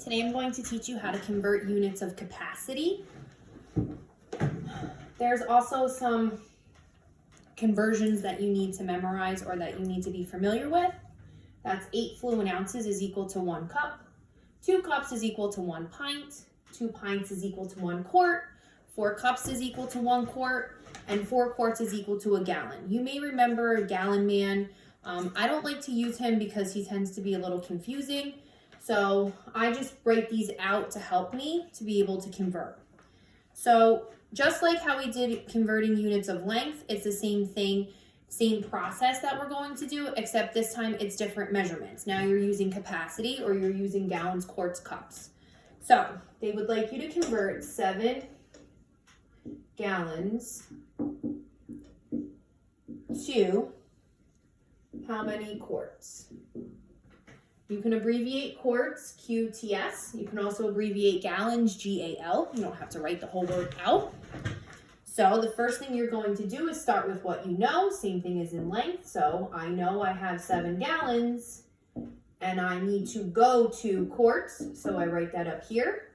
Today I'm going to teach you how to convert units of capacity. There's also some conversions that you need to memorize or that you need to be familiar with. That's 8 fluid ounces is equal to 1 cup. 2 cups is equal to 1 pint. 2 pints is equal to 1 quart. 4 cups is equal to 1 quart. And 4 quarts is equal to a gallon. You may remember Gallon Man. I don't like to use him because he tends to be a little confusing. So I just write these out to help me to be able to convert. So just like how we did converting units of length, it's the same thing, same process that we're going to do, except this time it's different measurements. Now you're using capacity or you're using gallons, quarts, cups. So they would like you to convert 7 gallons to how many quarts? You can abbreviate quarts, QTS. You can also abbreviate gallons, GAL. You don't have to write the whole word out. So the first thing you're going to do is start with what you know. Same thing as in length. So I know I have 7 gallons and I need to go to quarts. So I write that up here.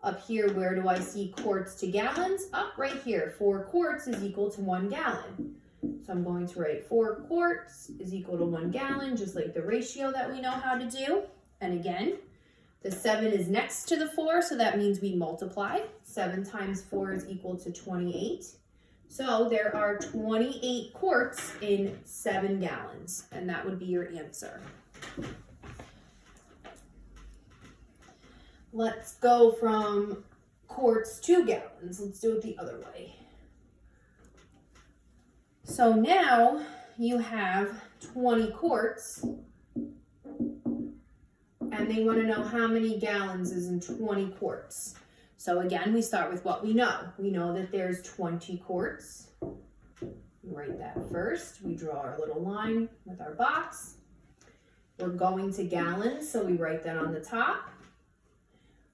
Up here, where do I see quarts to gallons? Up right here. 4 quarts is equal to 1 gallon. So I'm going to write 4 quarts is equal to 1 gallon, just like the ratio that we know how to do. And again, the 7 is next to the 4, so that means we multiply. 7 times 4 is equal to 28. So there are 28 quarts in 7 gallons, and that would be your answer. Let's go from quarts to gallons. Let's do it the other way. So now you have 20 quarts, and they want to know how many gallons is in 20 quarts. So again, we start with what we know. We know that there's 20 quarts. We write that first. We draw our little line with our box. We're going to gallons, so we write that on the top.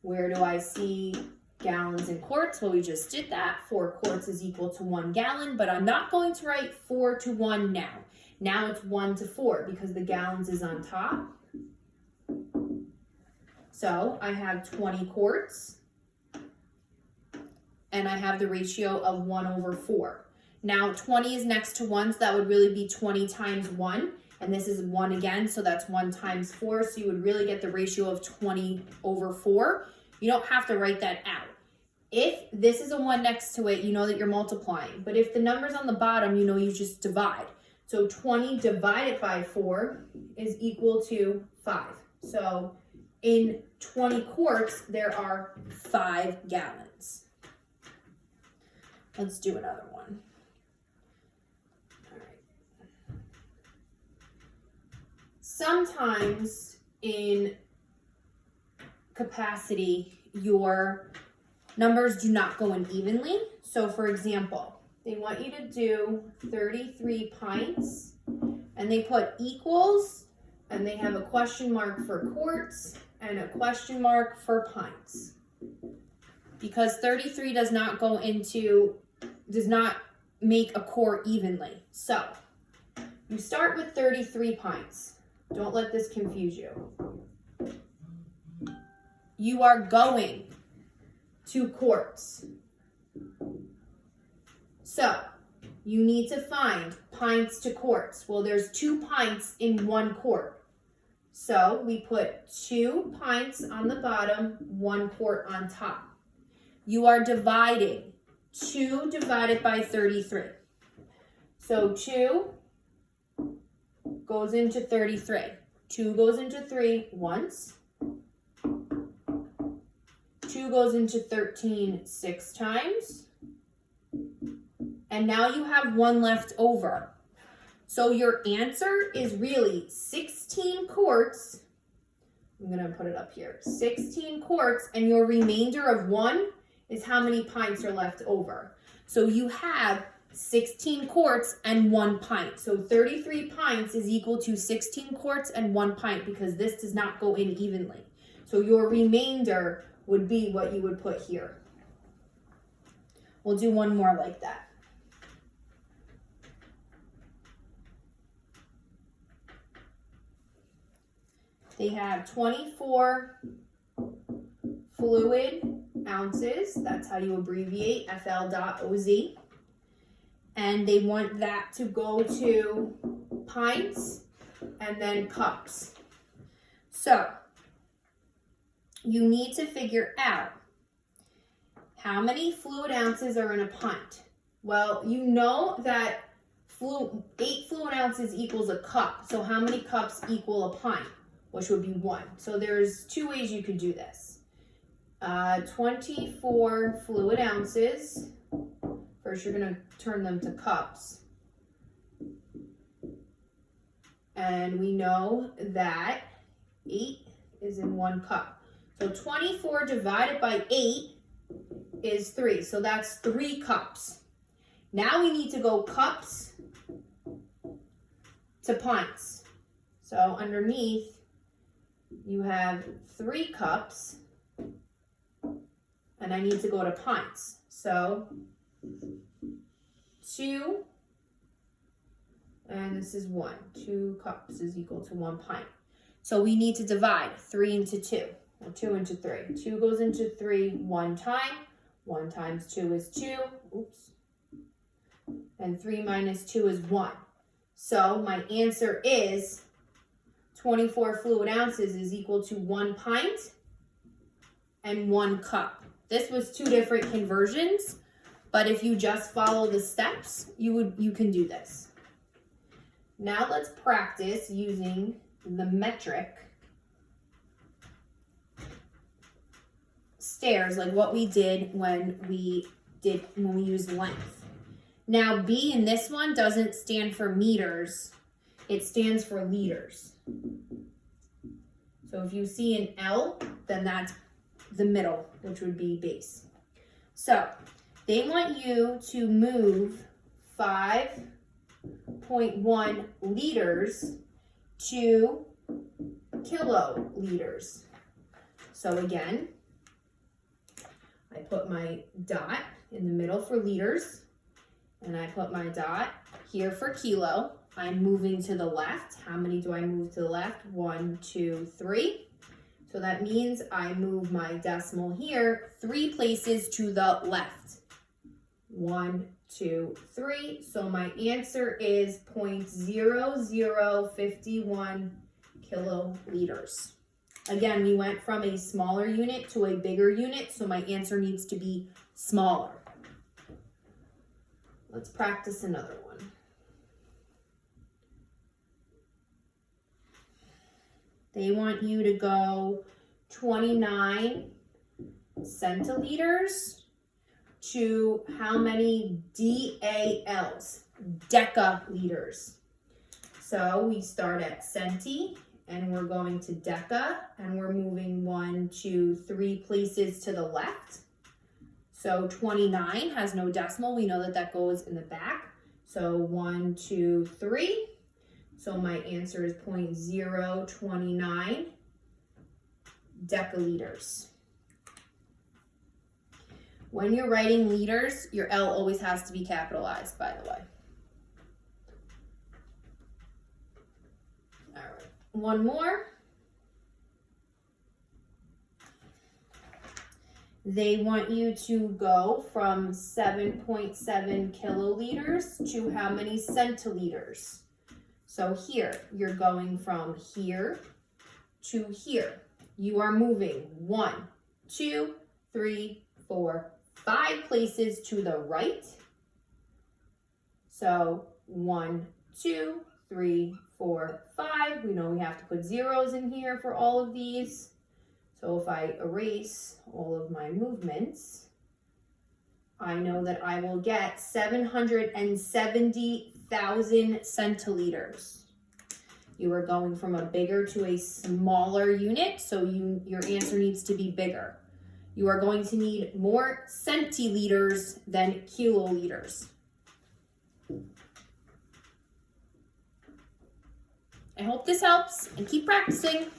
Where do I see gallons and quarts? Well, we just did that. 4 quarts is equal to 1 gallon, but I'm not going to write 4 to 1 now. Now it's 1 to 4 because the gallons is on top. So I have 20 quarts and I have the ratio of 1 over 4. Now 20 is next to 1, so that would really be 20 times 1. And this is 1 again, so that's 1 times 4. So you would really get the ratio of 20 over 4. You don't have to write that out. If this is a 1 next to it, you know that you're multiplying. But if the number's on the bottom, you know you just divide. So 20 divided by 4 is equal to 5. So in 20 quarts, there are 5 gallons. Let's do another one. All right. Sometimes in capacity, your numbers do not go in evenly. So for example, they want you to do 33 pints and they put equals and they have a question mark for quarts and a question mark for pints. Because 33 does not make a quart evenly. So you start with 33 pints. Don't let this confuse you. You are going to quarts. So you need to find pints to quarts. Well, there's 2 pints in 1 quart. So we put 2 pints on the bottom, 1 quart on top. You are dividing 2 divided by 33. So 2 goes into 33. 2 goes into 3 once. 2 goes into 13 6 times. And now you have 1 left over. So your answer is really 16 quarts. I'm going to put it up here. 16 quarts, and your remainder of 1 is how many pints are left over. So you have 16 quarts and 1 pint. So 33 pints is equal to 16 quarts and 1 pint because this does not go in evenly. So your remainder would be what you would put here. We'll do one more like that. They have 24 fluid ounces. That's how you abbreviate FL.OZ. And they want that to go to pints and then cups. So you need to figure out how many fluid ounces are in a pint. Well, you know that 8 fluid ounces equals a cup. So how many cups equal a pint? Which would be 1. So there's 2 ways you could do this. 24 fluid ounces. First, you're going to turn them to cups. And we know that 8 is in 1 cup. So 24 divided by 8 is 3. So that's 3 cups. Now we need to go cups to pints. So underneath, you have 3 cups. And I need to go to pints. So 2, and this is 1. 2 cups is equal to 1 pint. So we need to divide 3 into 2, or 2 into 3. 2 goes into 3 1 time. 1 times 2 is 2. Oops. And 3 minus 2 is 1. So my answer is 24 fluid ounces is equal to 1 pint and 1 cup. This was 2 different conversions, but if you just follow the steps, you can do this. Now let's practice using the metric stairs, like what we did when we used length. Now B in this one doesn't stand for meters, it stands for liters. So if you see an L, then that's the middle, which would be base. So they want you to move 5.1 liters to kiloliters. So again, I put my dot in the middle for liters, and I put my dot here for kilo. I'm moving to the left. How many do I move to the left? 1, 2, 3. So that means I move my decimal here 3 places to the left. 1, 2, 3. So my answer is 0.0051 kiloliters. Again, we went from a smaller unit to a bigger unit, so my answer needs to be smaller. Let's practice another one. They want you to go 29 centiliters to how many DALs? Decaliters. So we start at centi, and we're going to deca, and we're moving 1, 2, 3 places to the left. So 29 has no decimal. We know that that goes in the back. So 1, 2, 3. So my answer is 0.029 decaliters. When you're writing liters, your L always has to be capitalized, by the way. All right, one more. They want you to go from 7.7 kiloliters to how many centiliters? So here, you're going from here to here. You are moving 1, 2, 3, 4, 5 places to the right. So 1, 2, 3, 4, 5. We know we have to put zeros in here for all of these. So if I erase all of my movements, I know that I will get 770,000 centiliters. You are going from a bigger to a smaller unit, so your answer needs to be bigger. You are going to need more centiliters than kiloliters. I hope this helps, and keep practicing.